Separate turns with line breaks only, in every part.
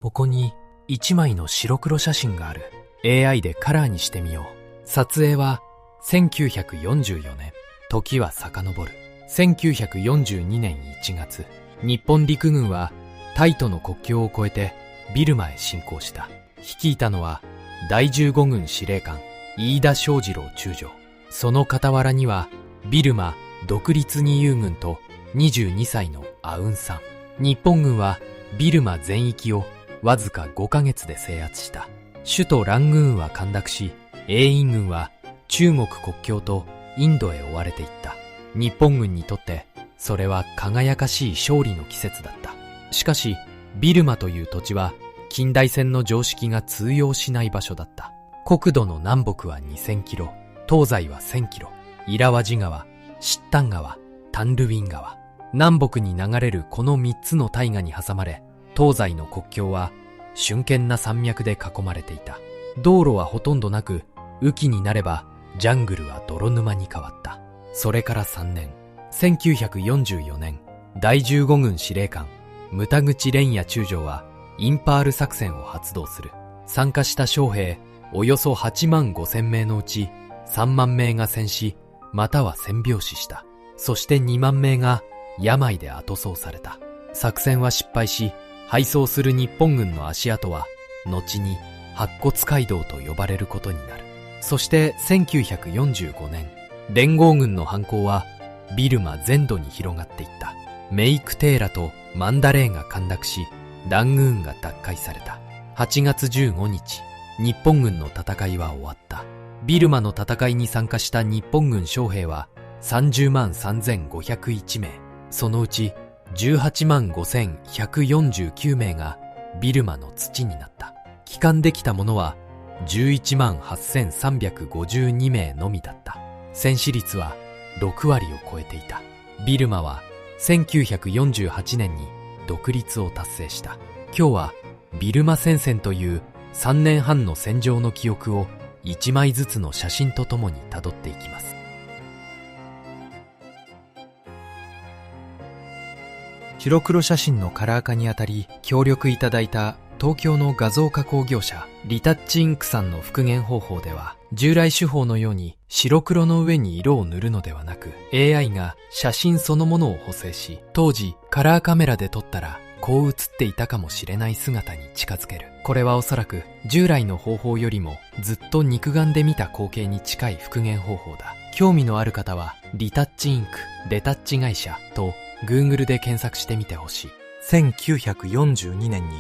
ここに一枚の白黒写真がある。 AI でカラーにしてみよう。撮影は1944年。時は遡る。1942年1月、日本陸軍はタイとの国境を越えてビルマへ侵攻した。率いたのは第15軍司令官飯田昌次郎中将。その傍らにはビルマ独立義勇軍と22歳のアウンサン。日本軍はビルマ全域をわずか5ヶ月で制圧した。首都ラングーンは陥落し、英印軍は中国国境とインドへ追われていった。日本軍にとってそれは輝かしい勝利の季節だった。しかしビルマという土地は近代戦の常識が通用しない場所だった。国土の南北は2000キロ、東西は1000キロ。イラワジ川、シッタン川、タンルウィン川。南北に流れるこの3つの大河に挟まれ、東西の国境は峻険な山脈で囲まれていた。道路はほとんどなく、雨季になればジャングルは泥沼に変わった。それから3年、1944年、第15軍司令官牟田口蓮也中将はインパール作戦を発動する。参加した将兵およそ8万5千名のうち3万名が戦死または戦病死した。そして2万名が病で後走された。作戦は失敗し、敗走する日本軍の足跡は後に白骨街道と呼ばれることになる。そして1945年、連合軍の反攻はビルマ全土に広がっていった。メイクテーラとマンダレーが陥落し、ラングーンが奪回された。8月15日、日本軍の戦いは終わった。ビルマの戦いに参加した日本軍将兵は30万3501名。そのうち18万5149名がビルマの土になった。帰還できた者は11万8352名のみだった。戦死率は6割を超えていた。ビルマは1948年に独立を達成した。今日はビルマ戦線という3年半の戦場の記憶を1枚ずつの写真とともに辿っていきます。白黒写真のカラー化にあたり協力いただいた東京の画像加工業者リタッチインクさんの復元方法では、従来手法のように白黒の上に色を塗るのではなく、 AI が写真そのものを補正し、当時カラーカメラで撮ったらこう写っていたかもしれない姿に近づける。これはおそらく従来の方法よりもずっと肉眼で見た光景に近い復元方法だ。興味のある方はリタッチインクレタッチ会社と Google で検索してみてほしい。1942年に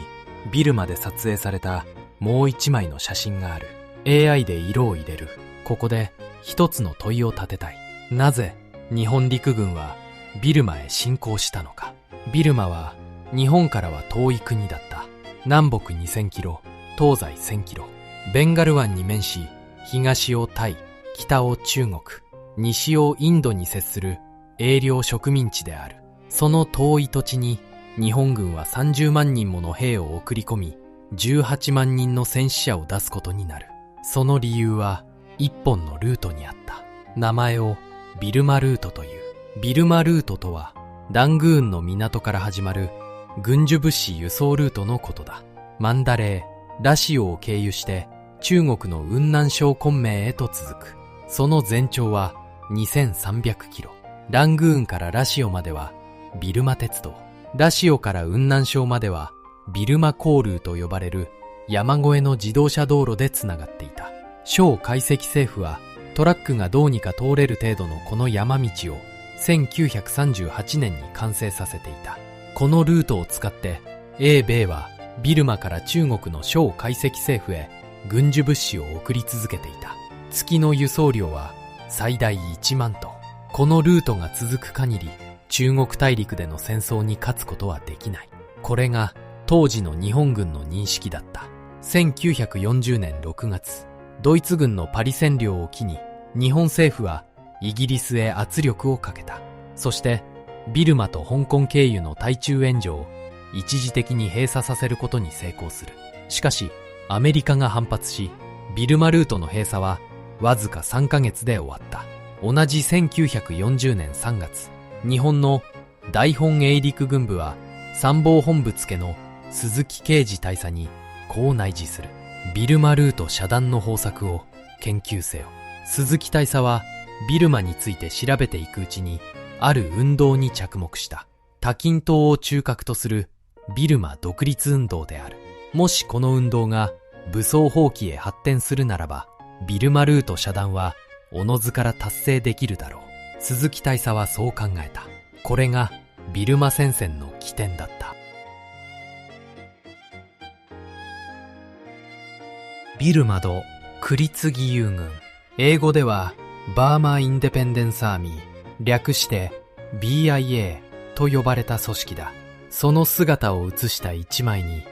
ビルマで撮影されたもう一枚の写真がある。 AI で色を入れる。ここで一つの問いを立てたい。なぜ日本陸軍はビルマへ侵攻したのか。ビルマは日本からは遠い国だった。南北2000キロ、東西1000キロ。ベンガル湾に面し、東をタイ、北を中国、西をインドに接する営領植民地である。その遠い土地に日本軍は30万人もの兵を送り込み、18万人の戦死者を出すことになる。その理由は一本のルートにあった。名前をビルマルートという。ビルマルートとはラングーンの港から始まる軍需物資輸送ルートのことだ。マンダレー、ラシオを経由して中国の雲南省昆明へと続く。その全長は2300キロ。ラングーンからラシオまではビルマ鉄道。ラシオから雲南省まではビルマ航路と呼ばれる山越えの自動車道路でつながっていた。省解析政府はトラックがどうにか通れる程度のこの山道を1938年に完成させていた。このルートを使って英米はビルマから中国の省解析政府へ軍需物資を送り続けていた。月の輸送量は最大1万トン。このルートが続く限り中国大陸での戦争に勝つことはできない。これが当時の日本軍の認識だった。1940年6月、ドイツ軍のパリ占領を機に日本政府はイギリスへ圧力をかけた。そしてビルマと香港経由の対中援助を一時的に閉鎖させることに成功する。しかしアメリカが反発し、ビルマルートの閉鎖はわずか3ヶ月で終わった。同じ1940年3月、日本の大本営陸軍部は参謀本部付の鈴木啓治大佐にこう内示する。ビルマルート遮断の方策を研究せよ。鈴木大佐はビルマについて調べていくうちに、ある運動に着目した。多均島を中核とするビルマ独立運動である。もしこの運動が武装蜂起へ発展するならば、ビルマルート遮断はおのずから達成できるだろう。鈴木大佐はそう考えた。これがビルマ戦線の起点だった。ビルマドクリツギ遊軍、英語ではバーマーインデペンデンスアーミー、略して BIA と呼ばれた組織だ。その姿を写した一枚に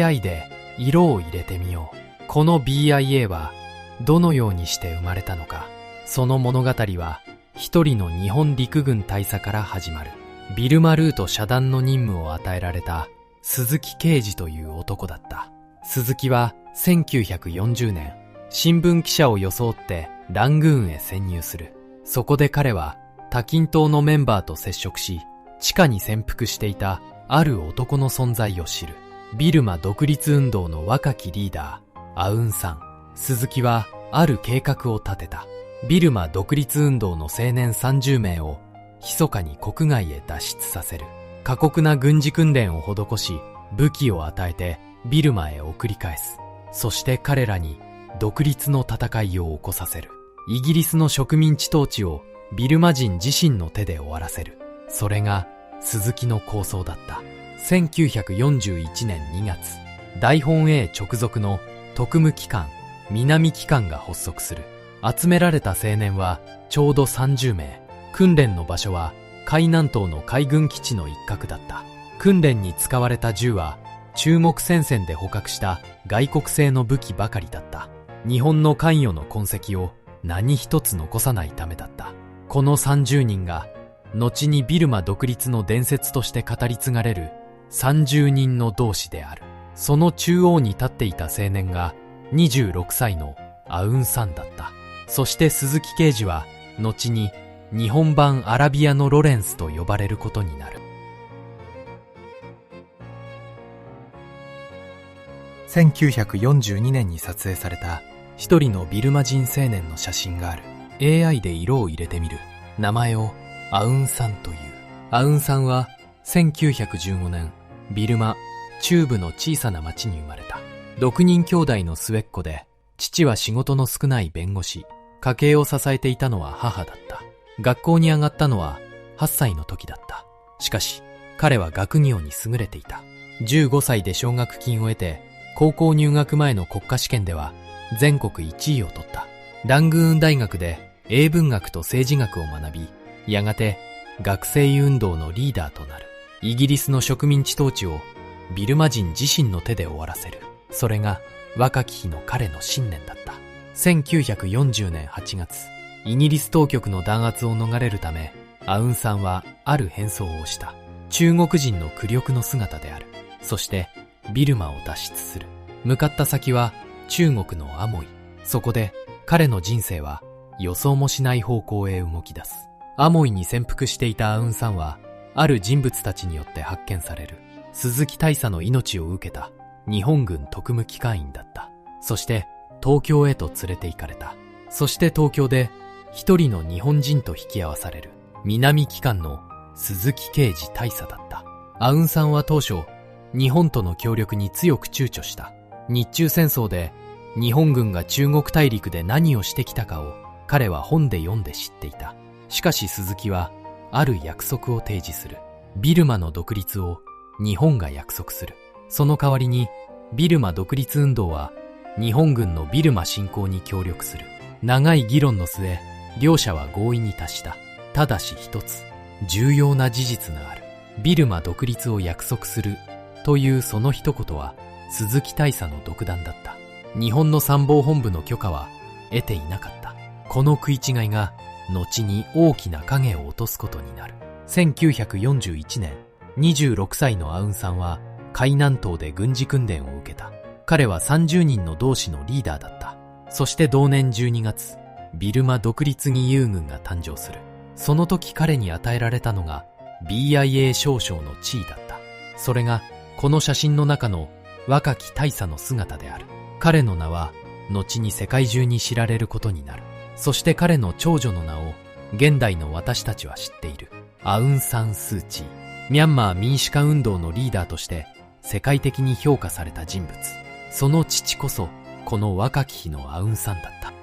AI で色を入れてみよう。この BIA はどのようにして生まれたのか。その物語は一人の日本陸軍大佐から始まる。ビルマルート遮断の任務を与えられた鈴木啓治という男だった。鈴木は1940年、新聞記者を装ってラングーンへ潜入する。そこで彼は多均島のメンバーと接触し、地下に潜伏していたある男の存在を知る。ビルマ独立運動の若きリーダー、アウンサン。鈴木はある計画を立てた。ビルマ独立運動の青年30名を密かに国外へ脱出させる。過酷な軍事訓練を施し、武器を与えてビルマへ送り返す。そして彼らに独立の戦いを起こさせる。イギリスの植民地統治をビルマ人自身の手で終わらせる。それが鈴木の構想だった。1941年2月、大本営直属の特務機関、南機関が発足する。集められた青年はちょうど30名。訓練の場所は海南島の海軍基地の一角だった。訓練に使われた銃は中国戦線で捕獲した外国製の武器ばかりだった。日本の関与の痕跡を何一つ残さないためだった。この30人が後にビルマ独立の伝説として語り継がれる30人の同志である。その中央に立っていた青年が26歳のアウンサンだった。そして鈴木啓治は後に日本版アラビアのロレンスと呼ばれることになる。1942年に撮影された一人のビルマ人青年の写真がある。 AI で色を入れてみる。名前をアウンサンという。アウンサンは1915年ビルマ中部の小さな町に生まれた。6人兄弟の末っ子で、父は仕事の少ない弁護士、家計を支えていたのは母だった。学校に上がったのは8歳の時だった。しかし彼は学業に優れていた。15歳で奨学金を得て、高校入学前の国家試験では全国1位を取った。ラングーン大学で英文学と政治学を学び、やがて学生運動のリーダーとなる。イギリスの植民地統治をビルマ人自身の手で終わらせる。それが若き日の彼の信念だった。1940年8月、イギリス当局の弾圧を逃れるため、アウンサンはある変装をした。中国人の苦力の姿である。そしてビルマを脱出する。向かった先は中国のアモイ。そこで彼の人生は予想もしない方向へ動き出す。アモイに潜伏していたアウンサンは、ある人物たちによって発見される。鈴木大佐の命を受けた日本軍特務機関員だった。そして東京へと連れて行かれた。そして東京で一人の日本人と引き合わされる。南機関の鈴木啓治大佐だった。アウンサンは当初、日本との協力に強く躊躇した。日中戦争で日本軍が中国大陸で何をしてきたかを彼は本で読んで知っていた。しかし鈴木はある約束を提示する。ビルマの独立を日本が約束する。その代わりにビルマ独立運動は日本軍のビルマ侵攻に協力する。長い議論の末、両者は合意に達した。ただし一つ、重要な事実がある。ビルマ独立を約束するというその一言は鈴木大佐の独断だった。日本の参謀本部の許可は得ていなかった。この食い違いが後に大きな影を落とすことになる。1941年、26歳のアウンサンは海南島で軍事訓練を受けた。彼は30人の同志のリーダーだった。そして同年12月、ビルマ独立義勇軍が誕生する。その時彼に与えられたのが BIA 少将の地位だった。それがこの写真の中の若き大佐の姿である。彼の名は後に世界中に知られることになる。そして彼の長女の名を現代の私たちは知っている。アウン・サン・スー・チー。ミャンマー民主化運動のリーダーとして世界的に評価された人物。その父こそこの若き日のアウンさんだった。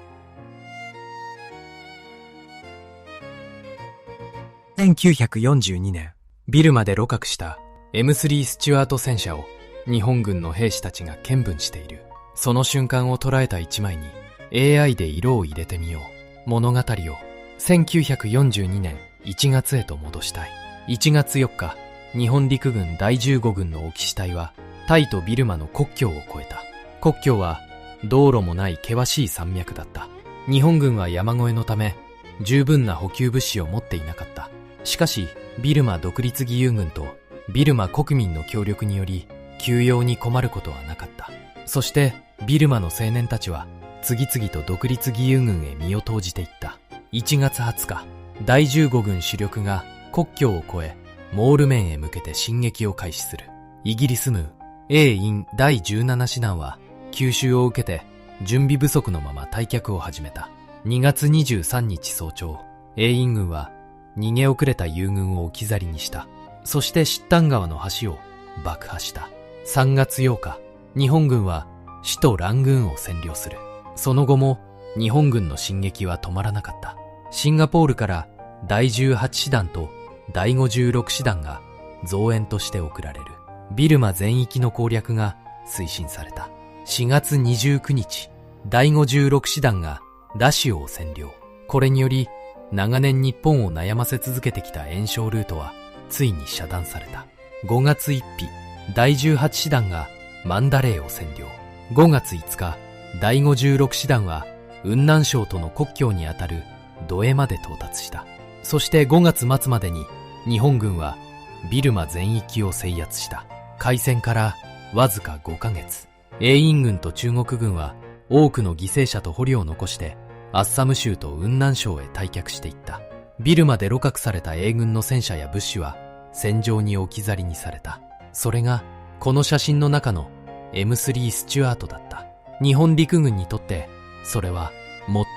1942年、ビルマで鹵獲した M3 スチュアート戦車を日本軍の兵士たちが見聞している。その瞬間を捉えた一枚に AI で色を入れてみよう。物語を1942年1月へと戻したい。1月4日、日本陸軍第15軍のオキシ隊はタイとビルマの国境を越えた。国境は道路もない険しい山脈だった。日本軍は山越えのため十分な補給物資を持っていなかった。しかしビルマ独立義勇軍とビルマ国民の協力により給養に困ることはなかった。そしてビルマの青年たちは次々と独立義勇軍へ身を投じていった。1月20日、第15軍主力が国境を越えモール面へ向けて進撃を開始する。イギリスム A 院第17師団は急襲を受けて準備不足のまま退却を始めた。2月23日早朝、A 院軍は逃げ遅れた友軍を置き去りにした。そしてシッタン川の橋を爆破した。3月8日、日本軍は首都ラングーンを占領する。その後も日本軍の進撃は止まらなかった。シンガポールから第18師団と第56師団が増援として送られる。ビルマ全域の攻略が推進された。4月29日、第56師団がラシオを占領。これにより長年日本を悩ませ続けてきた援償ルートはついに遮断された。5月1日、第18師団がマンダレーを占領。5月5日、第56師団は雲南省との国境にあたるドエまで到達した。そして5月末までに日本軍はビルマ全域を制圧した。開戦からわずか5ヶ月、英印軍と中国軍は多くの犠牲者と捕虜を残してアッサム州と雲南省へ退却していった。ビルマで鹵獲された英軍の戦車や物資は戦場に置き去りにされた。それがこの写真の中の M3 スチュアートだった。日本陸軍にとってそれは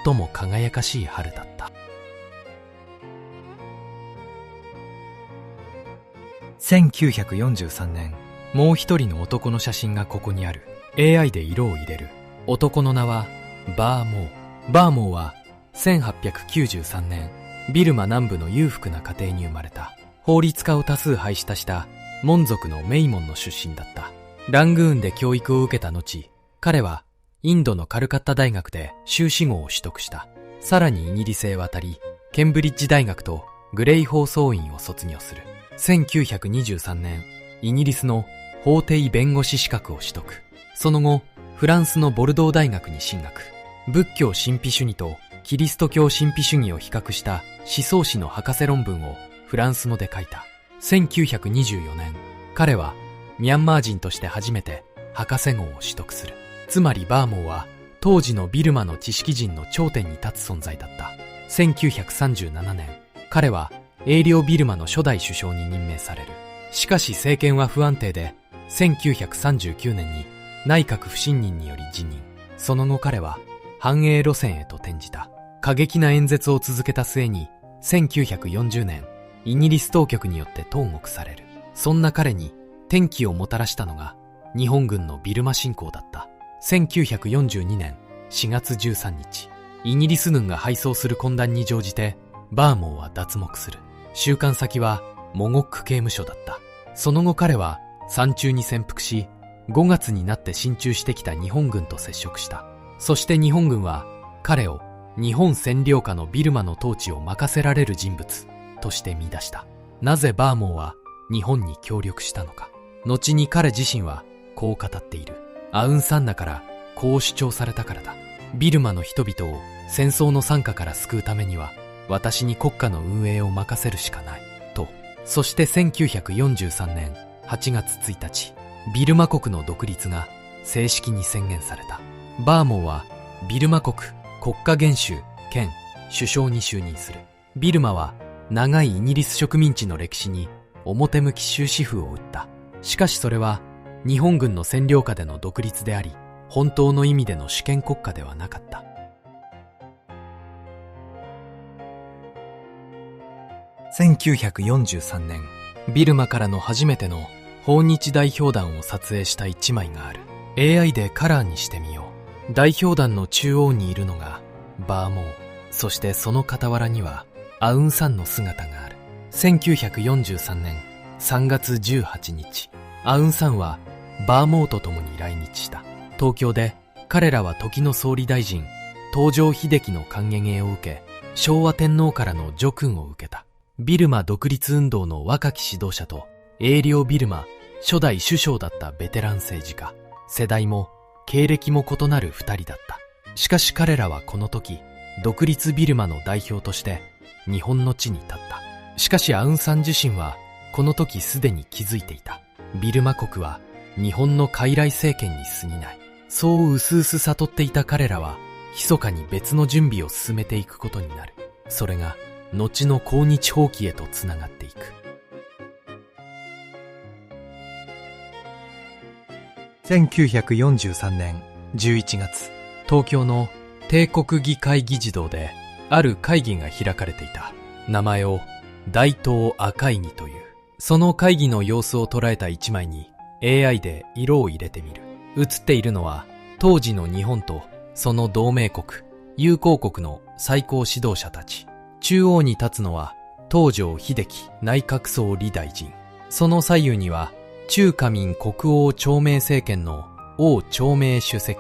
最も輝かしい春だった。1943年、もう一人の男の写真がここにある。 AI で色を入れる。男の名はバーモー。バーモーは1893年ビルマ南部の裕福な家庭に生まれた。法律家を多数輩出したモン族のメイモンの出身だった。ラングーンで教育を受けた後、彼はインドのカルカッタ大学で修士号を取得した。さらにイギリスへ渡り、ケンブリッジ大学とグレイ放送院を卒業する。1923年、イギリスの法廷弁護士資格を取得。その後、フランスのボルドー大学に進学。仏教神秘主義とキリスト教神秘主義を比較した思想史の博士論文をフランス語で書いた。1924年、彼はミャンマー人として初めて博士号を取得する。つまりバーモーは当時のビルマの知識人の頂点に立つ存在だった。1937年、彼は英領ビルマの初代首相に任命される。しかし政権は不安定で、1939年に内閣不信任により辞任。その後彼は反英路線へと転じた。過激な演説を続けた末に、1940年、イギリス当局によって投獄される。そんな彼に転機をもたらしたのが日本軍のビルマ侵攻だった。1942年4月13日、イギリス軍が敗走する混乱に乗じてバーモーは脱獄する。収監先はモゴック刑務所だった。その後彼は山中に潜伏し、5月になって進駐してきた日本軍と接触した。そして日本軍は彼を日本占領下のビルマの統治を任せられる人物として見出した。なぜバーモーは日本に協力したのか。後に彼自身はこう語っている。アウンサンナからこう主張されたからだ。ビルマの人々を戦争の惨禍から救うためには私に国家の運営を任せるしかないと。そして1943年8月1日、ビルマ国の独立が正式に宣言された。バーモーはビルマ国国家元首兼首相に就任する。ビルマは長いイギリス植民地の歴史に表向き終止符を打った。しかしそれは日本軍の占領下での独立であり、本当の意味での主権国家ではなかった。1943年、ビルマからの初めての訪日代表団を撮影した一枚がある。AI でカラーにしてみよう。代表団の中央にいるのがバーモー。そしてその傍らにはアウンサンの姿がある。1943年3月18日、アウンサンはバーモーと共に来日した。東京で彼らは時の総理大臣、東条英機の歓迎を受け、昭和天皇からの叙勲を受けた。ビルマ独立運動の若き指導者と、英領ビルマ初代首相だったベテラン政治家。世代も経歴も異なる二人だった。しかし彼らはこの時、独立ビルマの代表として日本の地に立った。しかしアウンサン自身はこの時すでに気づいていた。ビルマ国は日本の傀儡政権に過ぎない。そう薄々悟っていた彼らは密かに別の準備を進めていくことになる。それが後の抗日放棄へとつながっていく。1943年11月、東京の帝国議会議事堂である会議が開かれていた。名前を大東亜会議という。その会議の様子を捉えた一枚に AI で色を入れてみる。写っているのは当時の日本とその同盟国、友好国の最高指導者たち。中央に立つのは東条英機内閣総理大臣。その左右には中華民国王長命政権の王長命主席、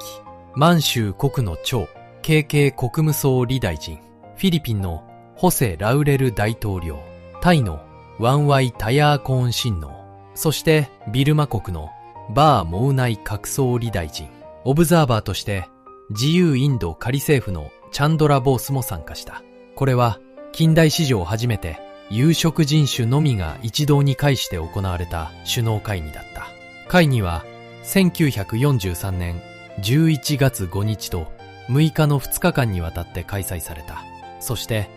満州国の長、KK 国務総理大臣、フィリピンのホセ・ラウレル大統領、タイのワンワイ・タヤーコーン親王、そしてビルマ国のバー・モウナイ閣総理大臣。オブザーバーとして自由インド仮政府のチャンドラ・ボースも参加した。これは近代史上初めて有色人種のみが一堂に会して行われた首脳会議だった。会議は1943年11月5日と6日の2日間にわたって開催された。そして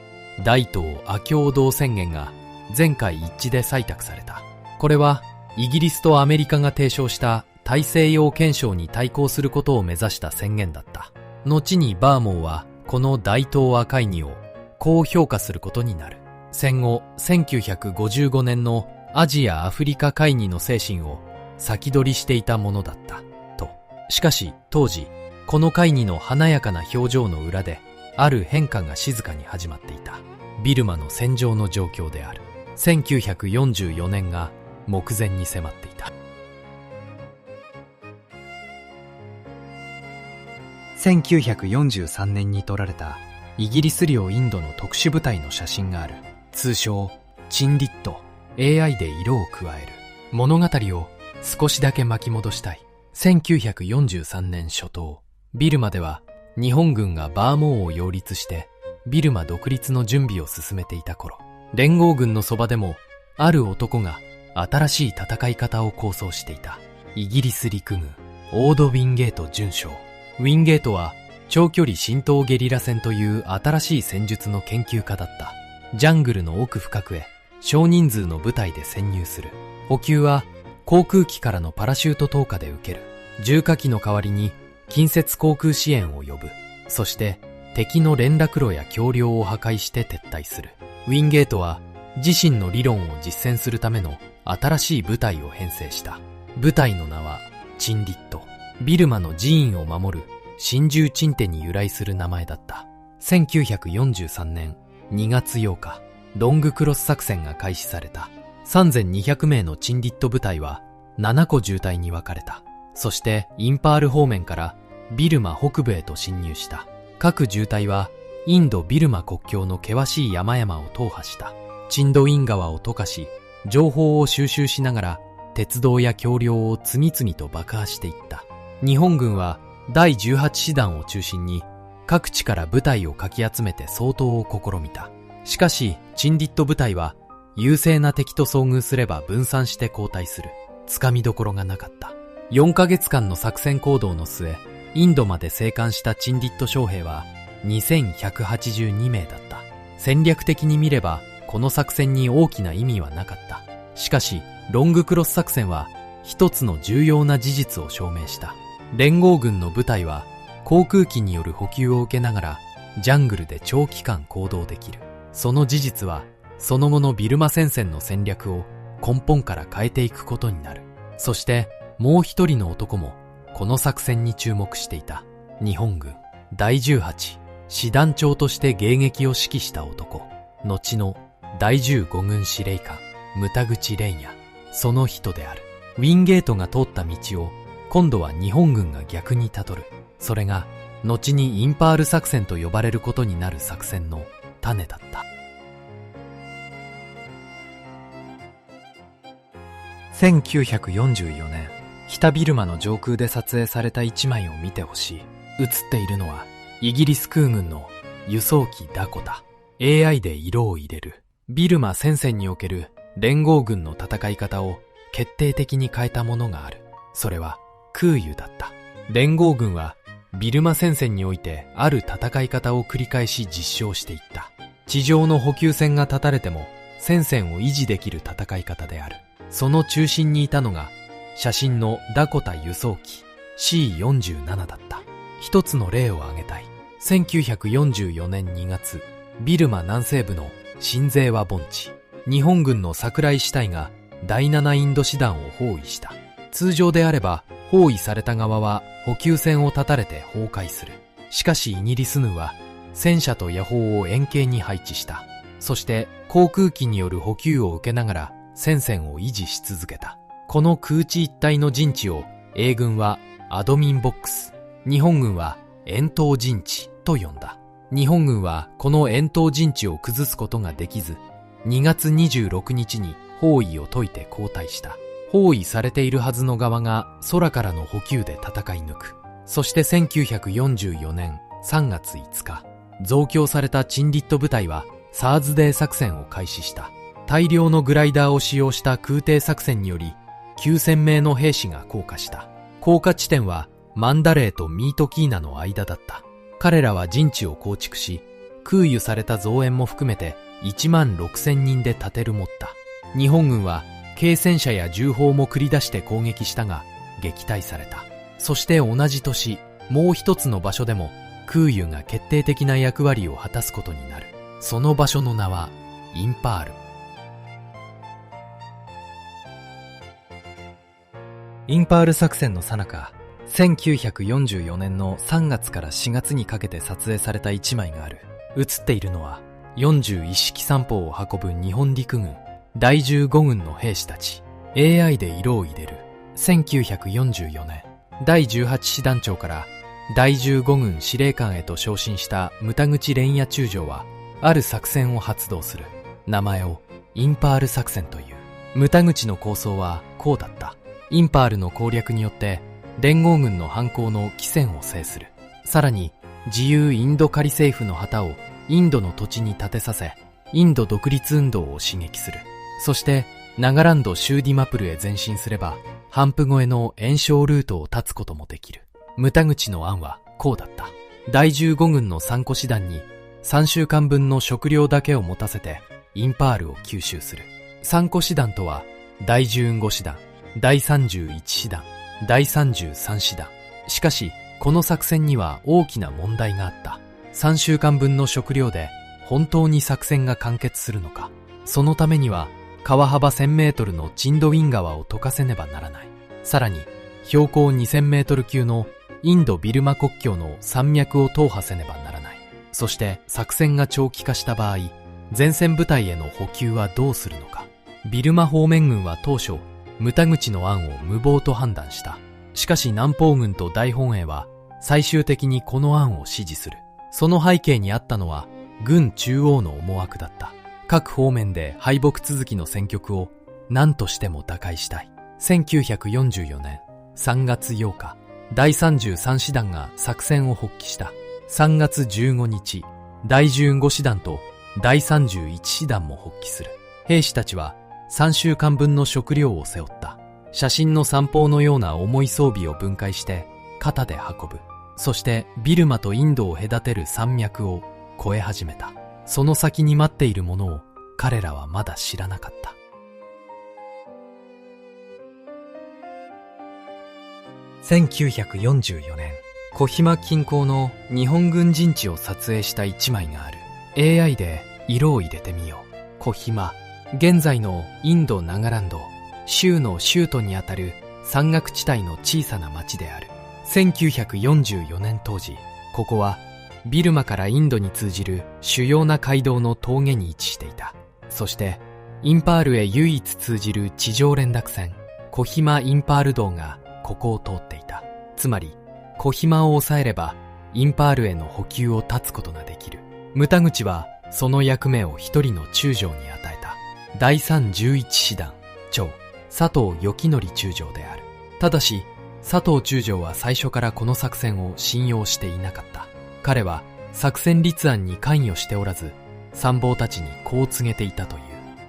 大東亜共同宣言が全会一致で採択された。これはイギリスとアメリカが提唱した大西洋憲章に対抗することを目指した宣言だった。後にバーモーはこの大東亜会議をこう評価することになる。戦後1955年のアジア・アフリカ会議の精神を先取りしていたものだったと。しかし当時この会議の華やかな表情の裏である変化が静かに始まっていた。ビルマの戦場の状況である。1944年が目前に迫っていた。1943年に撮られたイギリス領インドの特殊部隊の写真がある。通称チンリット。 AI で色を加える。物語を少しだけ巻き戻したい。1943年初頭、ビルマでは日本軍がバーモーを擁立してビルマ独立の準備を進めていた頃、連合軍のそばでもある男が新しい戦い方を構想していた。イギリス陸軍オード・ウィンゲート准将。ウィンゲートは長距離浸透ゲリラ戦という新しい戦術の研究家だった。ジャングルの奥深くへ少人数の部隊で潜入する。補給は航空機からのパラシュート投下で受ける。重火器の代わりに近接航空支援を呼ぶ。そして敵の連絡路や橋梁を破壊して撤退する。ウィンゲートは自身の理論を実践するための新しい部隊を編成した。部隊の名はチンリット。ビルマの寺院を守る神獣チンテに由来する名前だった。1943年2月8日、ロングクロス作戦が開始された。3200名のチンリット部隊は7個渋滞に分かれた。そしてインパール方面からビルマ北部へと侵入した。各渋滞はインド・ビルマ国境の険しい山々を踏破した。チンドウィン川を溶かし、情報を収集しながら鉄道や橋梁を次々と爆破していった。日本軍は第18師団を中心に各地から部隊をかき集めて掃討を試みた。しかしチンリット部隊は優勢な敵と遭遇すれば分散して後退する。つかみどころがなかった。4ヶ月間の作戦行動の末、インドまで生還したチンリット将兵は2182名だった。戦略的に見ればこの作戦に大きな意味はなかった。しかしロングクロス作戦は一つの重要な事実を証明した。連合軍の部隊は航空機による補給を受けながらジャングルで長期間行動できる。その事実はその後のビルマ戦線の戦略を根本から変えていくことになる。そしてもう一人の男もこの作戦に注目していた。日本軍第18師団長として迎撃を指揮した男、後の第15軍司令官牟田口蓮也、その人である。ウィンゲートが通った道を今度は日本軍が逆にたどる。それが後にインパール作戦と呼ばれることになる作戦の種だった。1944年、北ビルマの上空で撮影された一枚を見てほしい。写っているのはイギリス空軍の輸送機ダコタ。 AI で色を入れる。ビルマ戦線における連合軍の戦い方を決定的に変えたものがある。それは空輸だった。連合軍はビルマ戦線においてある戦い方を繰り返し実証していった。地上の補給線が断たれても戦線を維持できる戦い方である。その中心にいたのが写真のダコタ輸送機 C47 だった。一つの例を挙げたい。1944年2月、ビルマ南西部のシンゼーワ盆地、日本軍の桜井支隊が第7インド師団を包囲した。通常であれば包囲された側は補給線を断たれて崩壊する。しかしイギリス軍は戦車と野砲を円形に配置した。そして航空機による補給を受けながら戦線を維持し続けた。この空地一帯の陣地を英軍はアドミンボックス、日本軍は円筒陣地と呼んだ。日本軍はこの円筒陣地を崩すことができず、2月26日に包囲を解いて後退した。包囲されているはずの側が空からの補給で戦い抜く。そして1944年3月5日、増強されたチンリット部隊はサーズデー作戦を開始した。大量のグライダーを使用した空挺作戦により9000名の兵士が降下した。降下地点はマンダレーとミートキーナの間だった。彼らは陣地を構築し、空輸された増援も含めて1万6000人で立てるもった。日本軍は軽戦車や銃砲も繰り出して攻撃したが撃退された。そして同じ年、もう一つの場所でも空輸が決定的な役割を果たすことになる。その場所の名はインパール。インパール作戦の最中、1944年の3月から4月にかけて撮影された一枚がある。写っているのは41式散歩を運ぶ日本陸軍第15軍の兵士たち。 AI で色を入れる。1944年、第18師団長から第15軍司令官へと昇進した牟田口蓮也中将はある作戦を発動する。名前をインパール作戦という。牟田口の構想はこうだった。インパールの攻略によって連合軍の反攻の機先を制する。さらに自由インド仮政府の旗をインドの土地に立てさせ、インド独立運動を刺激する。そしてナガランド・シューディマプルへ前進すればハンプ越えの延焼ルートを断つこともできる。牟田口の案はこうだった。第15軍の3個師団に3週間分の食料だけを持たせてインパールを吸収する。3個師団とは第15師団、第31師団、第33師団。しかしこの作戦には大きな問題があった。3週間分の食料で本当に作戦が完結するのか。そのためには川幅1000メートルのチンドウィン川を溶かせねばならない。さらに標高2000メートル級のインド・ビルマ国境の山脈を踏破せねばならない。そして作戦が長期化した場合、前線部隊への補給はどうするのか。ビルマ方面軍は当初牟田口の案を無謀と判断した。しかし南方軍と大本営は最終的にこの案を支持する。その背景にあったのは軍中央の思惑だった。各方面で敗北続きの戦局を何としても打開したい。1944年3月8日、第33師団が作戦を発起した。3月15日、第15師団と第31師団も発起する。兵士たちは3週間分の食料を背負った。写真の山砲のような重い装備を分解して肩で運ぶ。そしてビルマとインドを隔てる山脈を越え始めた。その先に待っているものを彼らはまだ知らなかった。1944年、コヒマ近郊の日本軍陣地を撮影した一枚がある。AI で色を入れてみよう。コヒマ、現在のインド・ナガランド、州の州都にあたる山岳地帯の小さな町である。1944年当時、ここはビルマからインドに通じる主要な街道の峠に位置していた。そしてインパールへ唯一通じる地上連絡船、コヒマインパール道がここを通っていた。つまりコヒマを抑えればインパールへの補給を断つことができる。牟田口はその役目を一人の中将に与えた。第311師団長佐藤幸則中将である。ただし佐藤中将は最初からこの作戦を信用していなかった。彼は作戦立案に関与しておらず、参謀たちにこう告げていたという。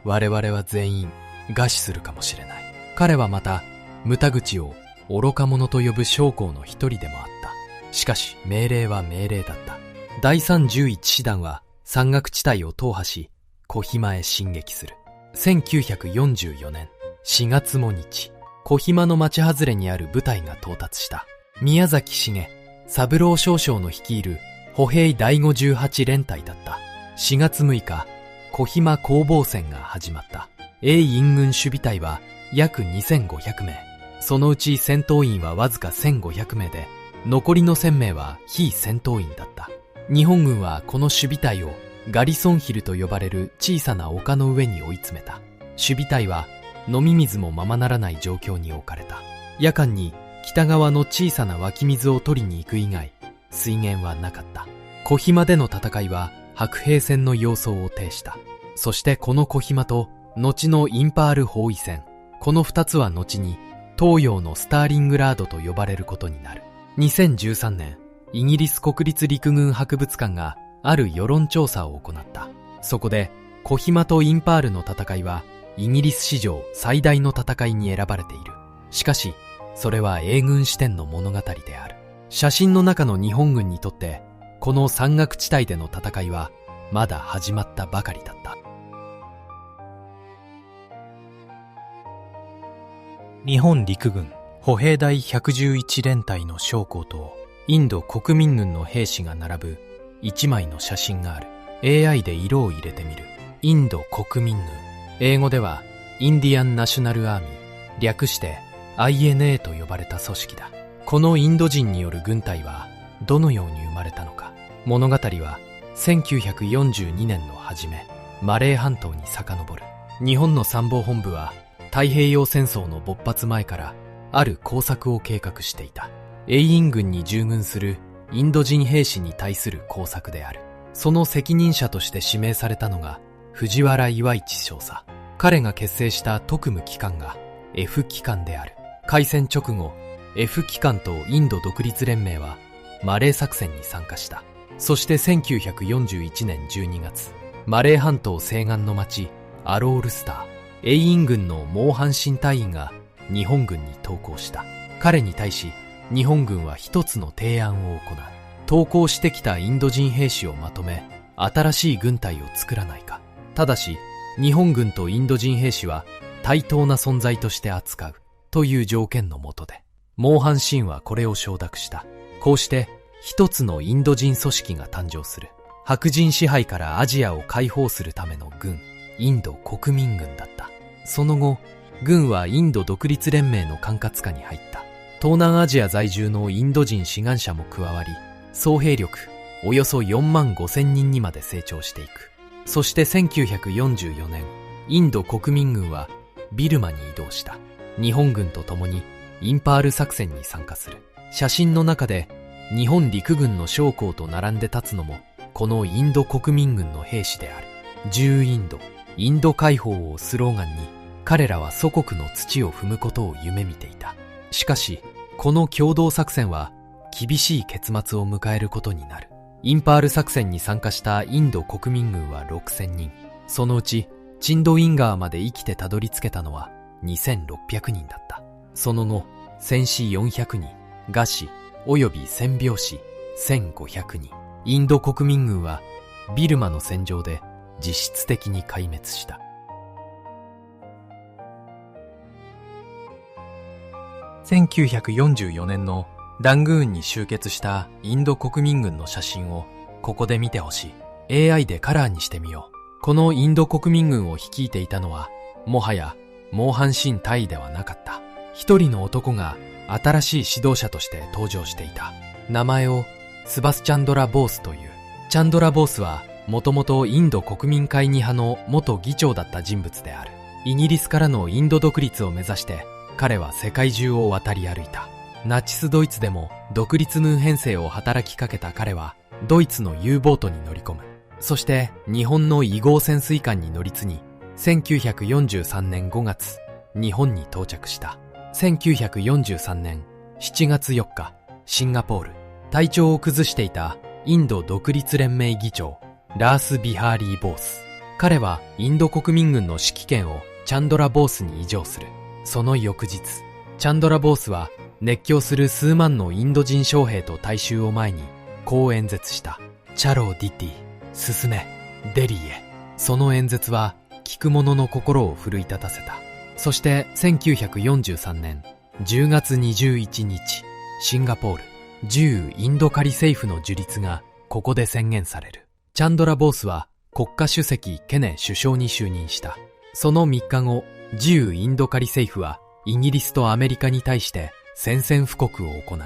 我々は全員餓死するかもしれない。彼はまた牟田口を愚か者と呼ぶ将校の一人でもあった。しかし命令は命令だった。第311師団は山岳地帯を踏破し、コヒマへ進撃する。1944年4月5日、コヒマの町外れにある部隊が到達した。宮崎重、三郎少将の率いる歩兵第518連隊だった。4月6日、コヒマ攻防戦が始まった。英印軍守備隊は約2500名。そのうち戦闘員はわずか1500名で、残りの1000名は非戦闘員だった。日本軍はこの守備隊をガリソンヒルと呼ばれる小さな丘の上に追い詰めた。守備隊は飲み水もままならない状況に置かれた。夜間に北側の小さな湧き水を取りに行く以外、水源はなかった。コヒマでの戦いは白兵戦の様相を呈した。そしてこのコヒマと後のインパール包囲戦、この二つは後に東洋のスターリングラードと呼ばれることになる。2013年、イギリス国立陸軍博物館がある世論調査を行った。そこでコヒマとインパールの戦いはイギリス史上最大の戦いに選ばれている。しかしそれは英軍視点の物語である。写真の中の日本軍にとってこの山岳地帯での戦いはまだ始まったばかりだった。日本陸軍歩兵第111連隊の将校とインド国民軍の兵士が並ぶ一枚の写真がある。 AI で色を入れてみる。インド国民軍、英語ではインディアンナショナルアーミー、略して INA と呼ばれた組織だ。このインド人による軍隊はどのように生まれたのか。物語は1942年の初め、マレー半島に遡る。日本の参謀本部は太平洋戦争の勃発前からある工作を計画していた。英印軍に従軍するインド人兵士に対する工作である。その責任者として指名されたのが藤原岩一少佐。彼が結成した特務機関が F 機関である。開戦直後、F 機関とインド独立連盟はマレー作戦に参加した。そして1941年12月、マレー半島西岸の町アロールスター、英印軍のモーハンシン隊員が日本軍に投降した。彼に対し日本軍は一つの提案を行う。投降してきたインド人兵士をまとめ新しい軍隊を作らないか。ただし日本軍とインド人兵士は対等な存在として扱うという条件のもとで、モーハンシンはこれを承諾した。こうして一つのインド人組織が誕生する。白人支配からアジアを解放するための軍、インド国民軍だった。その後、軍はインド独立連盟の管轄下に入った。東南アジア在住のインド人志願者も加わり、総兵力およそ4万5千人にまで成長していく。そして1944年、インド国民軍はビルマに移動した。日本軍と共にインパール作戦に参加する。写真の中で日本陸軍の将校と並んで立つのもこのインド国民軍の兵士である。10インド、インド解放をスローガンに彼らは祖国の土を踏むことを夢見ていた。しかしこの共同作戦は厳しい結末を迎えることになる。インパール作戦に参加したインド国民軍は6000人。そのうちチンドウィン川まで生きてたどり着けたのは2600人だった。その後、戦死400人、餓死および戦病死1500人。インド国民軍はビルマの戦場で実質的に壊滅した。1944年のラングーンに集結したインド国民軍の写真をここで見てほしい。AI でカラーにしてみよう。このインド国民軍を率いていたのは、もはやモーハン・シン大尉ではなかった。一人の男が新しい指導者として登場していた。名前をスバス・チャンドラ・ボースという。チャンドラ・ボースはもともとインド国民会議派の元議長だった人物である。イギリスからのインド独立を目指して彼は世界中を渡り歩いた。ナチスドイツでも独立ヌン編成を働きかけた彼はドイツの U ボートに乗り込む。そして日本の伊号潜水艦に乗り継ぎ、1943年5月、日本に到着した。1943年7月4日、シンガポール。体調を崩していたインド独立連盟議長、ラース・ビハーリー・ボース。彼はインド国民軍の指揮権をチャンドラ・ボースに移譲する。その翌日、チャンドラ・ボースは熱狂する数万のインド人将兵と大衆を前にこう演説した。チャロー・ディティ、進め、デリーへ。その演説は聞く者の心を奮い立たせた。そして1943年10月21日、シンガポール、10インド仮政府の樹立がここで宣言される。チャンドラ・ボースは国家主席ケネ首相に就任した。その3日後、10インド仮政府はイギリスとアメリカに対して宣戦布告を行う。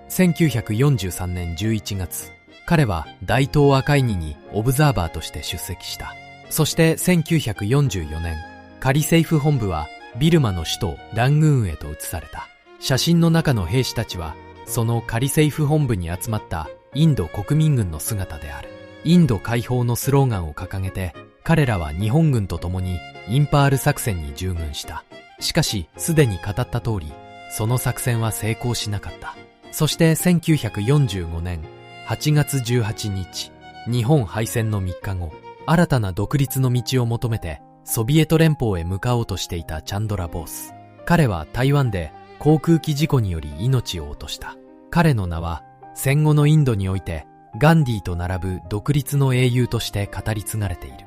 1943年11月、彼は大東亜会議にオブザーバーとして出席した。そして1944年、仮政府本部はビルマの首都ラングーンへと移された。写真の中の兵士たちはその仮政府本部に集まったインド国民軍の姿である。インド解放のスローガンを掲げて、彼らは日本軍と共にインパール作戦に従軍した。しかし、すでに語った通り、その作戦は成功しなかった。そして1945年8月18日、日本敗戦の3日後、新たな独立の道を求めてソビエト連邦へ向かおうとしていたチャンドラ・ボース。彼は台湾で航空機事故により命を落とした。彼の名は戦後のインドにおいてガンディと並ぶ独立の英雄として語り継がれている。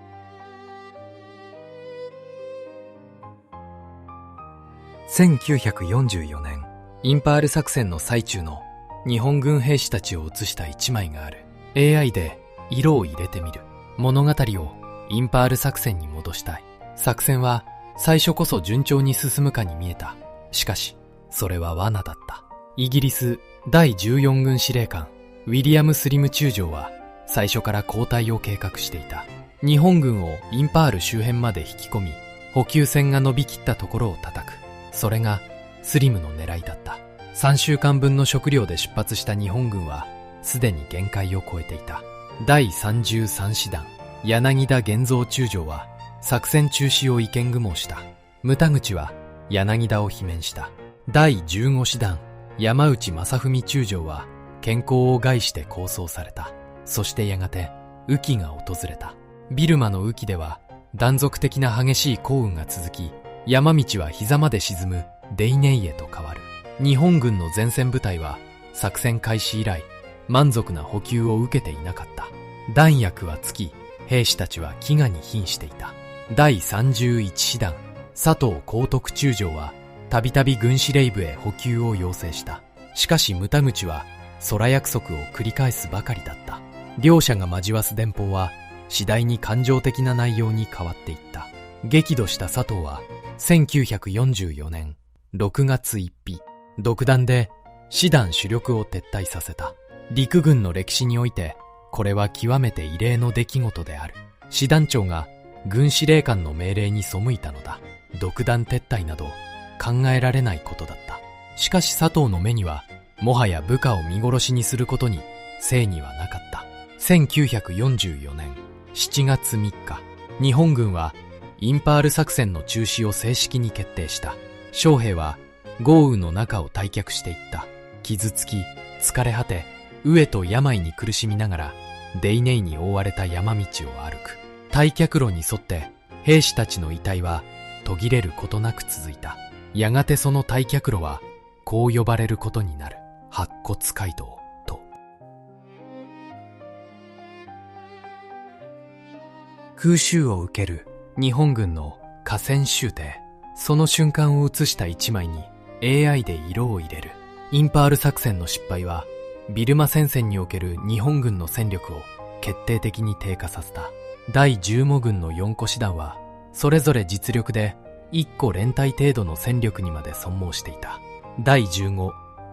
1944年、インパール作戦の最中の日本軍兵士たちを写した一枚がある。 AI で色を入れてみる。物語をインパール作戦に戻したい。作戦は最初こそ順調に進むかに見えた。しかしそれは罠だった。イギリス第14軍司令官ウィリアム・スリム中将は最初から後退を計画していた。日本軍をインパール周辺まで引き込み、補給線が伸びきったところを叩く。それがスリムの狙いだった。3週間分の食料で出発した日本軍はすでに限界を超えていた。第33師団柳田源三中将は作戦中止を意見愚問した。牟田口は柳田を罷免した。第15師団山内正文中将は健康を害して抗争された。そしてやがて雨季が訪れた。ビルマの雨季では断続的な激しい降雨が続き、山道は膝まで沈むデイネイへと変わる。日本軍の前線部隊は作戦開始以来満足な補給を受けていなかった。弾薬は尽き、兵士たちは飢餓に瀕していた。第31師団佐藤光徳中将はたびたび軍司令部へ補給を要請した。しかし牟田口は空約束を繰り返すばかりだった。両者が交わす電報は次第に感情的な内容に変わっていった。激怒した佐藤は1944年6月1日、独断で師団主力を撤退させた。陸軍の歴史においてこれは極めて異例の出来事である。師団長が軍司令官の命令に背いたのだ。独断撤退など考えられないことだった。しかし佐藤の目にはもはや部下を見殺しにすることに正義はなかった。1944年7月3日、日本軍はインパール作戦の中止を正式に決定した。将兵は豪雨の中を退却していった。傷つき、疲れ果て、飢えと病に苦しみながらデイネイに覆われた山道を歩く。退却路に沿って兵士たちの遺体は途切れることなく続いた。やがてその退却路はこう呼ばれることになる。白骨街道と。空襲を受ける日本軍の河川集艇。その瞬間を映した一枚に AI で色を入れる。インパール作戦の失敗は、ビルマ戦線における日本軍の戦力を決定的に低下させた。第15軍の4個師団は、それぞれ実力で1個連隊程度の戦力にまで損耗していた。第15、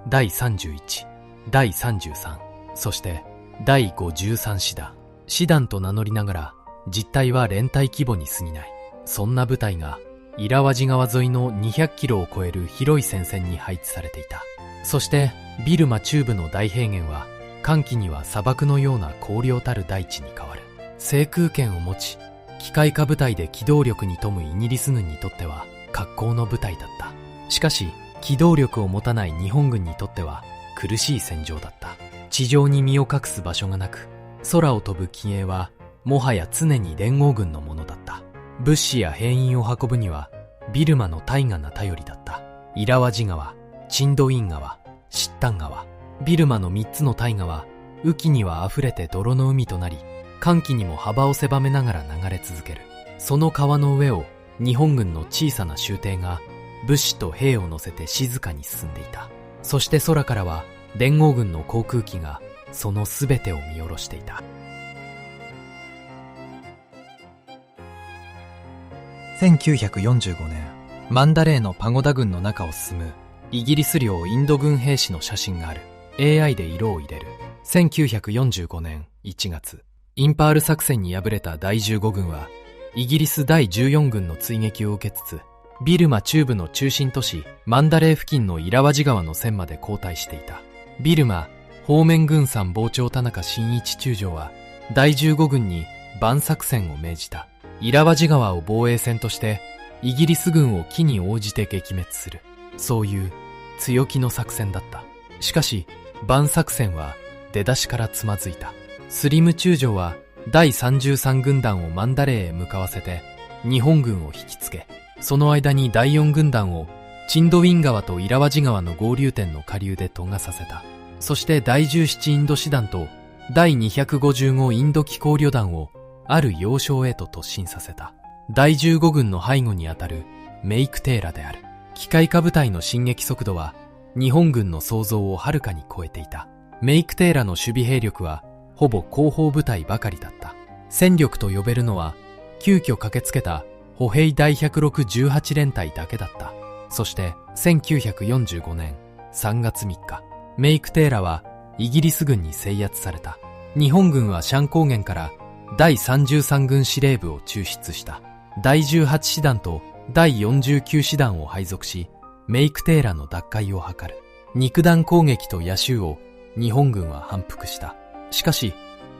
第31、第33、そして第53師団。師団と名乗りながら、実態は連隊規模に過ぎない。そんな部隊が、イラワジ川沿いの200キロを超える広い戦線に配置されていた。そして、ビルマ中部の大平原は、乾季には砂漠のような荒涼たる大地に変わる。制空権を持ち、機械化部隊で機動力に富むイギリス軍にとっては、格好の部隊だった。しかし、機動力を持たない日本軍にとっては、苦しい戦場だった。地上に身を隠す場所がなく、空を飛ぶ機影は、もはや常に連合軍のものだった。物資や兵員を運ぶには、ビルマの大河が頼りだった。イラワジ川、チンドウィン川、シッタン川。ビルマの3つの大河は、雨季には溢れて泥の海となり、乾季にも幅を狭めながら流れ続ける。その川の上を、日本軍の小さな舟艇が、物資と兵を乗せて静かに進んでいた。そして空からは、連合軍の航空機が、そのすべてを見下ろしていた。1945年、マンダレーのパゴダ郡の中を進むイギリス領インド軍兵士の写真がある。 AI で色を入れる。1945年1月、インパール作戦に敗れた第15軍はイギリス第14軍の追撃を受けつつ、ビルマ中部の中心都市マンダレー付近のイラワジ川の線まで後退していた。ビルマ方面軍参謀長田中真一中将は第15軍に蛮作戦を命じた。イラワジ川を防衛線としてイギリス軍を機に応じて撃滅する、そういう強気の作戦だった。しかし蛮作戦は出だしからつまずいた。スリム中将は第33軍団をマンダレーへ向かわせて日本軍を引きつけ、その間に第4軍団をチンドウィン川とイラワジ川の合流点の下流で渡河させた。そして第17インド師団と第255インド機考旅団をある要衝へと突進させた。第15軍の背後にあたるメイクテーラである。機械化部隊の進撃速度は日本軍の想像をはるかに超えていた。メイクテーラの守備兵力はほぼ後方部隊ばかりだった。戦力と呼べるのは急遽駆けつけた歩兵第106-18連隊だけだった。そして1945年3月3日、メイクテーラはイギリス軍に制圧された。日本軍はシャン高原から第33軍司令部を抽出した。第18師団と第49師団を配属し、メイクテーラの奪回を図る。肉弾攻撃と野襲を日本軍は反復した。しかし、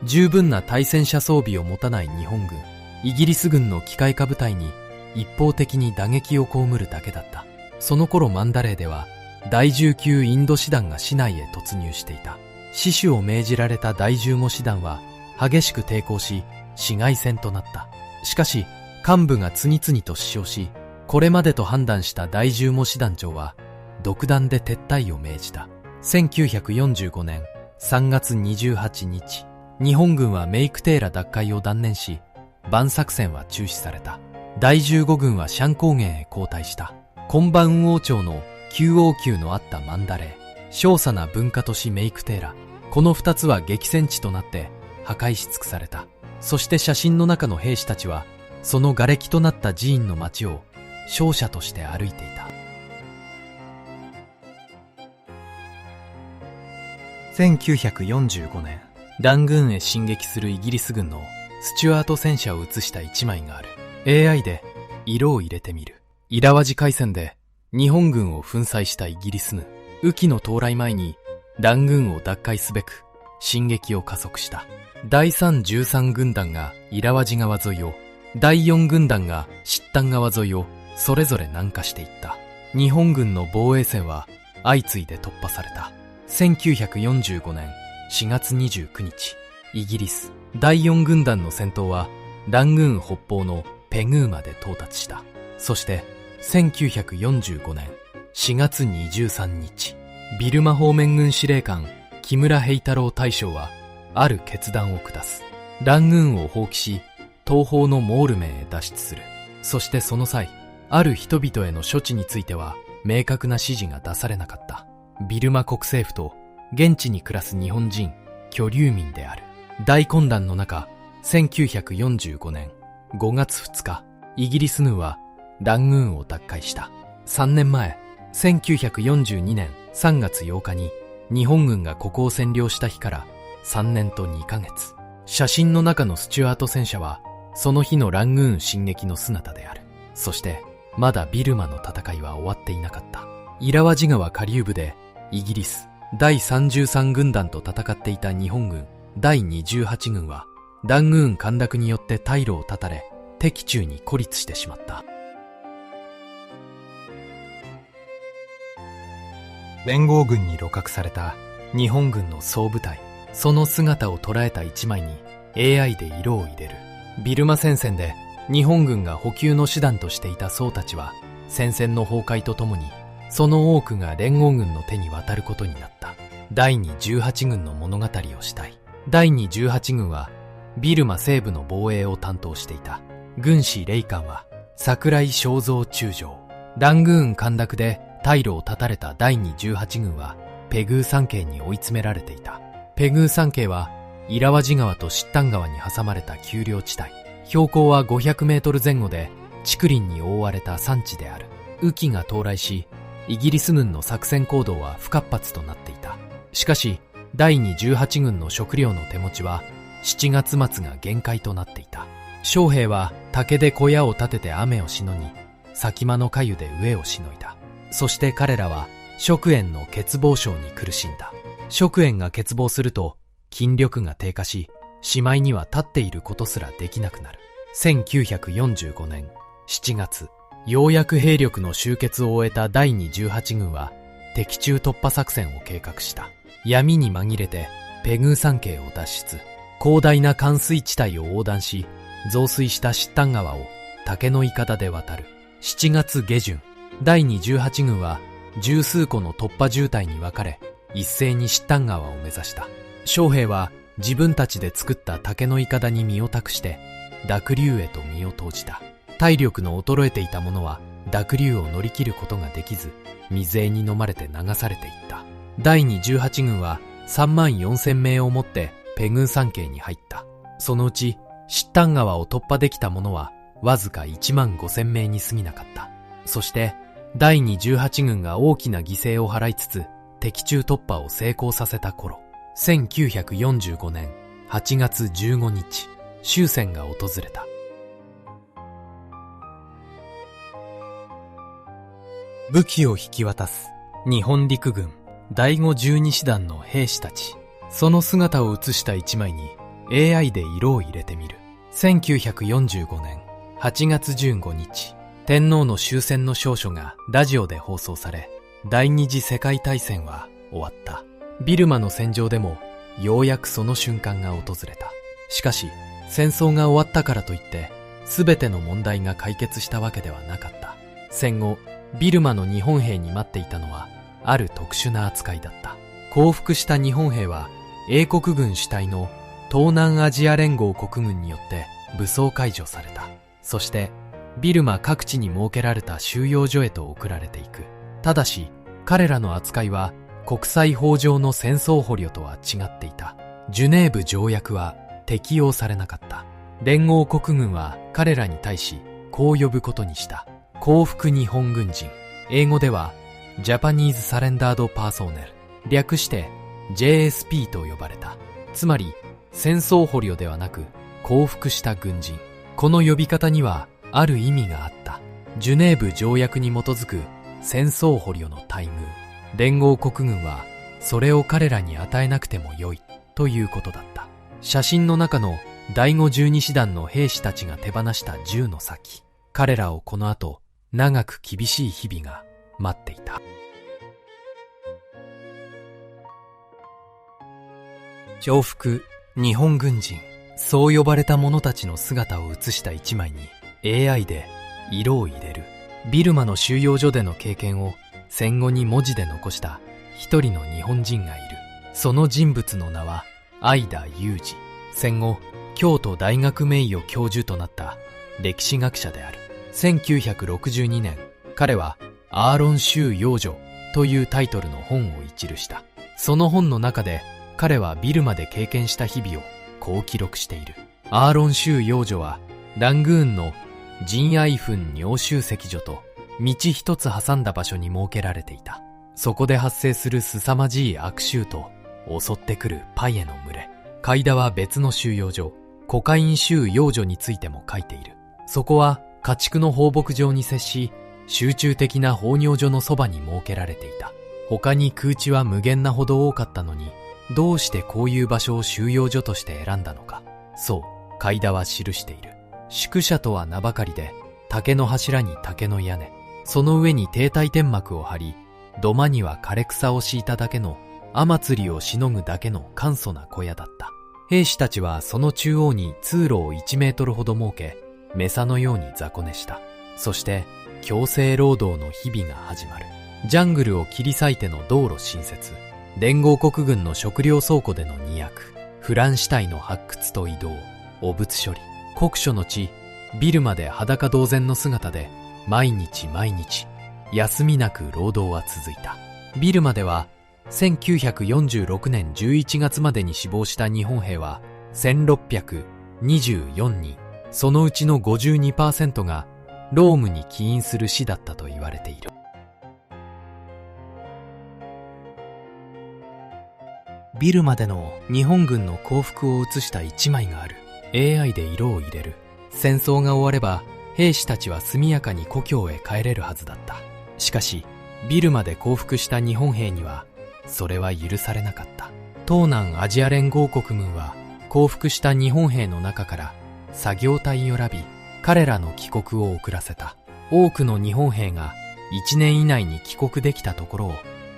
十分な対戦車装備を持たない日本軍、イギリス軍の機械化部隊に一方的に打撃を被るだけだった。その頃マンダレーでは、第19インド師団が市内へ突入していた。死守を命じられた第15師団は、激しく抵抗し、市街戦となった。しかし、幹部が次々と死傷し、これまでと判断した第15師団長は、独断で撤退を命じた。1945年3月28日、日本軍はメイクテーラ奪回を断念し、蛮作戦は中止された。第15軍はシャン高原へ後退した。コンバウン王朝の旧王宮のあったマンダレー、小さな文化都市メイクテーラ、この2つは激戦地となって、破壊し尽くされた。そして写真の中の兵士たちは、その瓦礫となった寺院の街を勝者として歩いていた。1945年、ラングーンへ進撃するイギリス軍のスチュアート戦車を写した一枚がある。 AI で色を入れてみる。イラワジ海戦で日本軍を粉砕したイギリス軍、雨季の到来前にラングーンを奪回すべく進撃を加速した。第3、13軍団がイラワジ川沿いを、第4軍団がシッタン川沿いをそれぞれ南下していった。日本軍の防衛線は相次いで突破された。1945年4月29日、イギリス第4軍団の戦闘はラングーン北方のペグーまで到達した。そして1945年4月23日、ビルマ方面軍司令官木村平太郎大将はある決断を下す。ラングーンを放棄し、東方のモールメンへ脱出する。そしてその際、ある人々への処置については明確な指示が出されなかった。ビルマ国政府と現地に暮らす日本人、居留民である。大混乱の中、1945年5月2日、イギリス軍はラングーンを奪回した。3年前、1942年3月8日に日本軍がここを占領した日から3年と2ヶ月。写真の中のスチュアート戦車はその日のラングーン進撃の姿である。そしてまだビルマの戦いは終わっていなかった。イラワジ川下流部でイギリス第33軍団と戦っていた日本軍第28軍はラングーン陥落によって退路を断たれ、敵中に孤立してしまった。連合軍に鹵獲された日本軍の総部隊、その姿を捉えた一枚に AI で色を入れる。ビルマ戦線で日本軍が補給の手段としていた僧たちは戦線の崩壊とともにその多くが連合軍の手に渡ることになった。第218軍の物語をしたい。第218軍はビルマ西部の防衛を担当していた。軍師レイカンは桜井正蔵中将。ラングーン陥落で退路を断たれた第218軍はペグー山系に追い詰められていた。ペグー山系はイラワジ川とシッタン川に挟まれた丘陵地帯。標高は500メートル前後で竹林に覆われた山地である。雨季が到来し、イギリス軍の作戦行動は不活発となっていた。しかし、第218軍の食料の手持ちは7月末が限界となっていた。将兵は竹で小屋を建てて雨をしのぎ、先間の粥で飢えをしのいだ。そして彼らは食塩の欠乏症に苦しんだ。食塩が欠乏すると筋力が低下し、しまいには立っていることすらできなくなる。1945年7月、ようやく兵力の集結を終えた第218軍は敵中突破作戦を計画した。闇に紛れてペグー山系を脱出。広大な冠水地帯を横断し、増水したシッタン川を竹のいかだで渡る。7月下旬、第218軍は十数個の突破渋滞に分かれ、一斉にシッタン川を目指した。将兵は自分たちで作った竹のいかだに身を託して濁流へと身を投じた。体力の衰えていた者は濁流を乗り切ることができず、水に飲まれて流されていった。第218軍は3万4000名をもってペグー山系に入った。そのうちシッタン川を突破できた者はわずか1万5000名に過ぎなかった。そして第218軍が大きな犠牲を払いつつ敵中突破を成功させた頃、1945年8月15日、終戦が訪れた。武器を引き渡す日本陸軍第5十二師団の兵士たち。その姿を写した一枚に AI で色を入れてみる。1945年8月15日、天皇の終戦の詔書がラジオで放送され、第二次世界大戦は終わった。ビルマの戦場でもようやくその瞬間が訪れた。しかし戦争が終わったからといって全ての問題が解決したわけではなかった。戦後ビルマの日本兵に待っていたのはある特殊な扱いだった。降伏した日本兵は英国軍主体の東南アジア連合国軍によって武装解除された。そしてビルマ各地に設けられた収容所へと送られていく。ただし彼らの扱いは国際法上の戦争捕虜とは違っていた。ジュネーブ条約は適用されなかった。連合国軍は彼らに対しこう呼ぶことにした。降伏日本軍人。英語ではジャパニーズサレンダードパーソーネル、略して JSP と呼ばれた。つまり戦争捕虜ではなく降伏した軍人。この呼び方にはある意味があった。ジュネーブ条約に基づく戦争捕虜の待遇。連合国軍はそれを彼らに与えなくてもよいということだった。写真の中の第5十二師団の兵士たちが手放した銃の先、彼らをこの後長く厳しい日々が待っていた。重複日本軍人、そう呼ばれた者たちの姿を写した一枚に AI で色を入れる。ビルマの収容所での経験を戦後に文字で残した一人の日本人がいる。その人物の名は相田裕二。戦後京都大学名誉教授となった歴史学者である。1962年、彼はアーロン州養女というタイトルの本を一縷した。その本の中で彼はビルマで経験した日々をこう記録している。アーロン州養女はラングーンのジンアイフン尿集石所と道一つ挟んだ場所に設けられていた。そこで発生する凄まじい悪臭と襲ってくるパイエの群れ。カイダは別の収容所、コカイン収容所についても書いている。そこは家畜の放牧場に接し、集中的な放尿所のそばに設けられていた。他に空地は無限なほど多かったのに、どうしてこういう場所を収容所として選んだのか。そう、カイダは記している。宿舎とは名ばかりで、竹の柱に竹の屋根、その上に堤体天幕を張り、土間には枯れ草を敷いただけの、雨釣りをしのぐだけの簡素な小屋だった。兵士たちはその中央に通路を1メートルほど設け、メサのように雑魚寝した。そして、強制労働の日々が始まる。ジャングルを切り裂いての道路新設、連合国軍の食料倉庫での荷役、フラン死体の発掘と移動、汚物処理、酷暑の地、ビルマで裸同然の姿で、毎日毎日、休みなく労働は続いた。ビルマでは、1946年11月までに死亡した日本兵は1624人、そのうちの 52% が労務に起因する死だったと言われている。ビルマでの日本軍の降伏を写した一枚がある。 AI で色を入れる。戦争が終われば兵士たちは速やかに故郷へ帰れるはずだった。しかしビルマで降伏した日本兵にはそれは許されなかった。東南アジア連合国軍は降伏した日本兵の中から作業隊を選び、彼らの帰国を遅らせた。多くの日本兵が1年以内に帰国できたところを、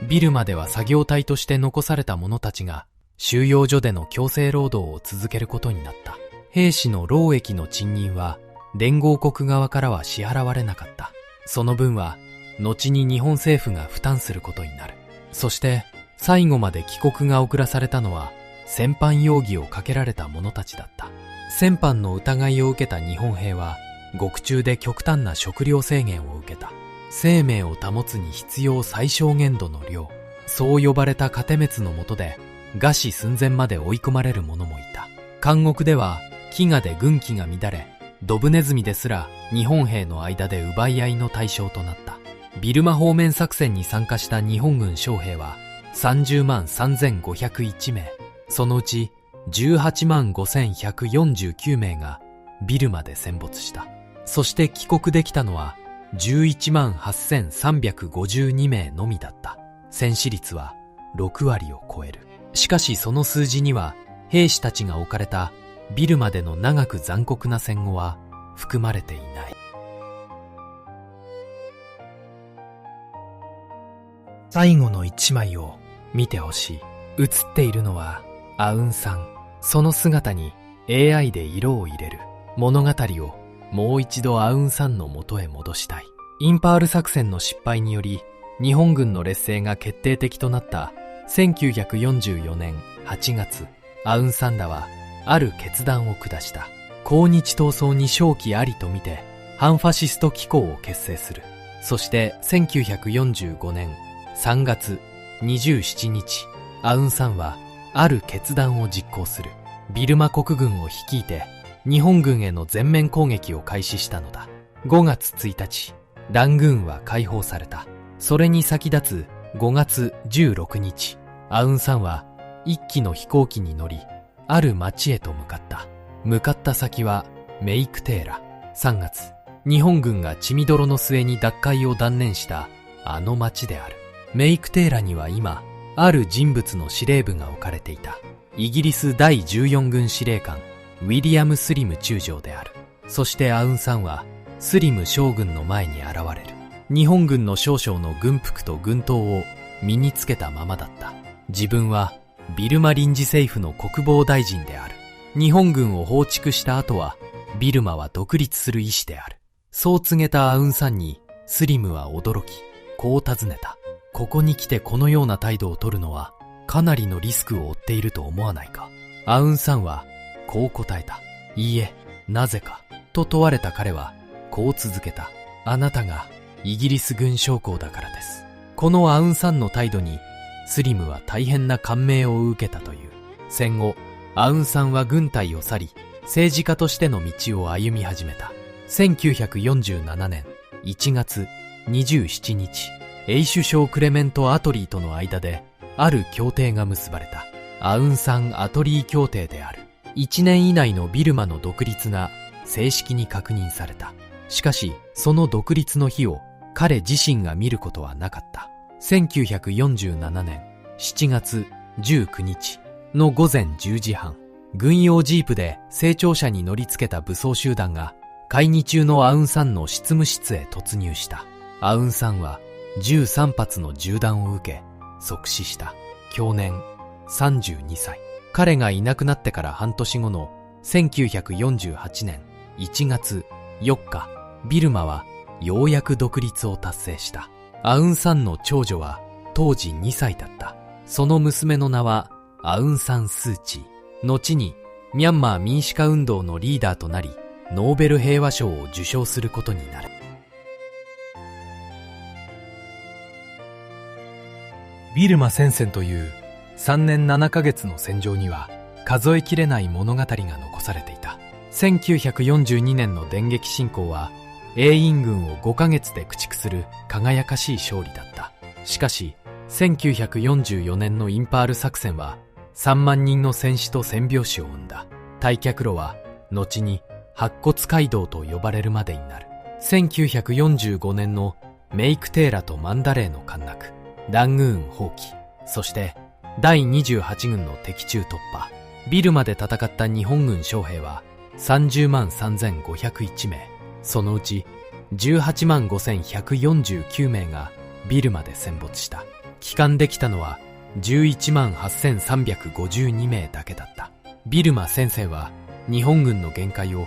ビルマでは作業隊として残された者たちが収容所での強制労働を続けることになった。兵士の労役の賃金は連合国側からは支払われなかった。その分は後に日本政府が負担することになる。そして最後まで帰国が遅らされたのは戦犯容疑をかけられた者たちだった。戦犯の疑いを受けた日本兵は獄中で極端な食料制限を受けた。生命を保つに必要最小限度の量、そう呼ばれた糧滅の下で餓死寸前まで追い込まれる者もいた。監獄では飢餓で軍紀が乱れ、ドブネズミですら日本兵の間で奪い合いの対象となった。ビルマ方面作戦に参加した日本軍将兵は30万3501名、そのうち18万5149名がビルマで戦没した。そして帰国できたのは11万8352名のみだった。戦死率は6割を超える。しかしその数字には兵士たちが置かれたビルマでの長く残酷な戦後は含まれていない。最後の一枚を見てほしい。写っているのはアウンさん。その姿に AI で色を入れる。物語をもう一度アウンさんの元へ戻したい。インパール作戦の失敗により日本軍の劣勢が決定的となった1944年8月、アウンサンらはある決断を下した。抗日闘争に勝機ありと見て反ファシスト機構を結成する。そして1945年3月27日、アウンサンはある決断を実行する。ビルマ国軍を率いて日本軍への全面攻撃を開始したのだ。5月1日、ラングーンは解放された。それに先立つ5月16日、アウンサンは一機の飛行機に乗り、ある町へと向かった。向かった先はメイクテーラ。3月、日本軍が血みどろの末に奪回を断念したあの町である。メイクテーラには今、ある人物の司令部が置かれていた。イギリス第14軍司令官、ウィリアム・スリム中将である。そしてアウンサンはスリム将軍の前に現れる。日本軍の少将の軍服と軍刀を身につけたままだった。自分はビルマ臨時政府の国防大臣である。日本軍を放逐した後はビルマは独立する意思である。そう告げたアウンサンにスリムは驚き、こう尋ねた。ここに来てこのような態度を取るのはかなりのリスクを負っていると思わないか。アウンサンはこう答えた。いいえ、なぜか。と問われた彼はこう続けた。あなたがイギリス軍将校だからです。このアウンサンの態度にスリムは大変な感銘を受けたという。戦後、アウンサンは軍隊を去り、政治家としての道を歩み始めた。1947年1月27日、英首相クレメント・アトリーとの間である協定が結ばれた。アウンサン・アトリー協定である。1年以内のビルマの独立が正式に確認された。しかし、その独立の日を彼自身が見ることはなかった。1947年7月19日の午前10時半、軍用ジープで成長車に乗り付けた武装集団が会議中のアウンサンの執務室へ突入した。アウンサンは13発の銃弾を受け即死した。享年32歳。彼がいなくなってから半年後の1948年1月4日、ビルマはようやく独立を達成した。アウンサンの長女は当時2歳だった。その娘の名はアウンサン・スー・チー。後にミャンマー民主化運動のリーダーとなり、ノーベル平和賞を受賞することになる。ビルマ戦線という3年7ヶ月の戦場には数えきれない物語が残されていた。1942年の電撃侵攻は英印軍を5ヶ月で駆逐する輝かしい勝利だった。しかし、1944年のインパール作戦は3万人の戦死と戦病死を生んだ。退却路は後に白骨街道と呼ばれるまでになる。1945年のメイクテーラとマンダレーの陥落、ラングーン放棄、そして第28軍の敵中突破。ビルマで戦った日本軍将兵は30万3501名。そのうち18万5149名がビルマで戦没した。帰還できたのは11万8352名だけだった。ビルマ戦線は日本軍の限界を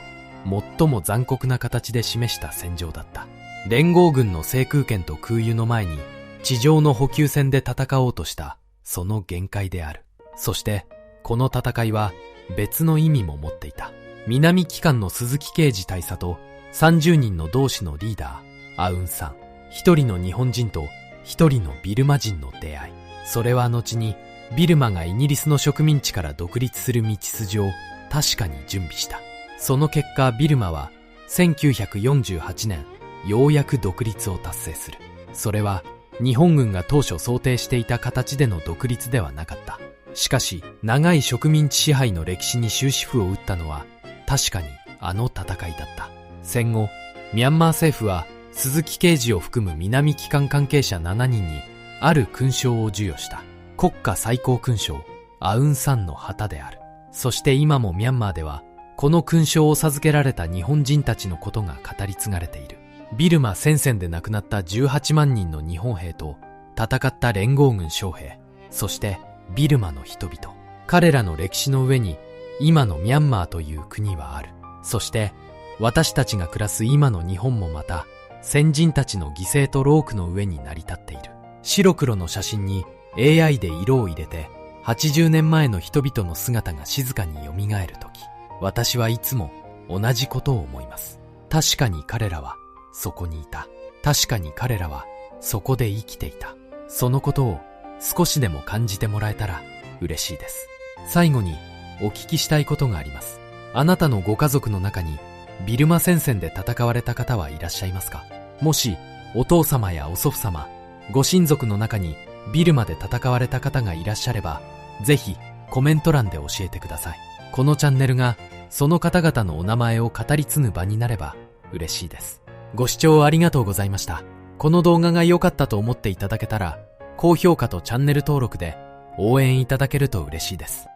最も残酷な形で示した戦場だった。連合軍の制空権と空輸の前に地上の補給線で戦おうとしたその限界である。そしてこの戦いは別の意味も持っていた。南機関の鈴木啓治大佐と30人の同志のリーダーアウンサン、一人の日本人と一人のビルマ人の出会い。それは後にビルマがイギリスの植民地から独立する道筋を確かに準備した。その結果ビルマは1948年ようやく独立を達成する。それは日本軍が当初想定していた形での独立ではなかった。しかし長い植民地支配の歴史に終止符を打ったのは確かにあの戦いだった。戦後ミャンマー政府は鈴木啓治を含む南機関関係者7人にある勲章を授与した。国家最高勲章アウンサンの旗である。そして今もミャンマーではこの勲章を授けられた日本人たちのことが語り継がれている。ビルマ戦線で亡くなった18万人の日本兵と戦った連合軍将兵、そしてビルマの人々、彼らの歴史の上に今のミャンマーという国はある。そして私たちが暮らす今の日本もまた先人たちの犠牲と労苦の上に成り立っている。白黒の写真に AI で色を入れて80年前の人々の姿が静かに蘇るとき、私はいつも同じことを思います。確かに彼らはそこにいた。確かに彼らはそこで生きていた。そのことを少しでも感じてもらえたら嬉しいです。最後にお聞きしたいことがあります。あなたのご家族の中にビルマ戦線で戦われた方はいらっしゃいますか？もしお父様やお祖父様、ご親族の中にビルマで戦われた方がいらっしゃれば、ぜひコメント欄で教えてください。このチャンネルがその方々のお名前を語り継ぐ場になれば嬉しいです。ご視聴ありがとうございました。この動画が良かったと思っていただけたら、高評価とチャンネル登録で応援いただけると嬉しいです。